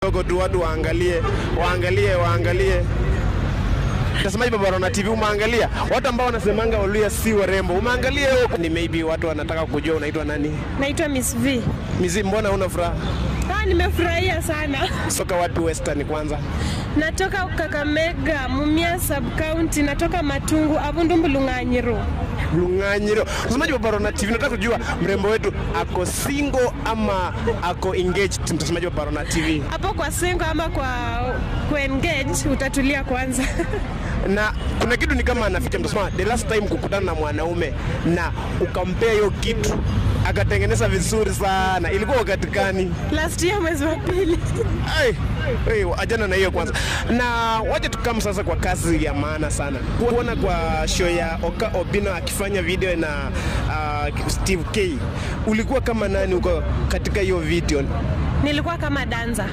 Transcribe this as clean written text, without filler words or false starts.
Dogo tu watu waangalie. Nasemaje Babarona TV umeangalia? Watu ambao wanasemanga Waluhya si warembo. Umeangalia huko? Ni maybe watu wanataka kujua unaitwa nani? Naitwa Miss V. Miss V, mbona una furaha? Nimefurahia sana. Soka wapi Western kwanza? Natoka Kakamega, Mumia sub-county, natoka Matungu, Abundumbu Lunganyiro. Unasemaje Babarona TV? Nataka kujua mrembo wetu ako single ama ako engaged. Mtasemaje Babarona TV? Hapo kwa single ama kwa engaged utatulia kwanza. Na kuna kitu ni kama anaficha, mtasema the last time kukutana na mwanaume na ukampea hiyo kitu akatengeneza vizuri sana, ilikuwa wakati gani? Last year mwezi wa pili. Ajana na hiyo kwanza. Na waje tukam sasa kwa kazi ya maana sana. Kuona kwa show ya Oka Obinna akifanya video na Steve K. Ulikuwa kama nani uko katika hiyo video? Nilikuwa kama dancer.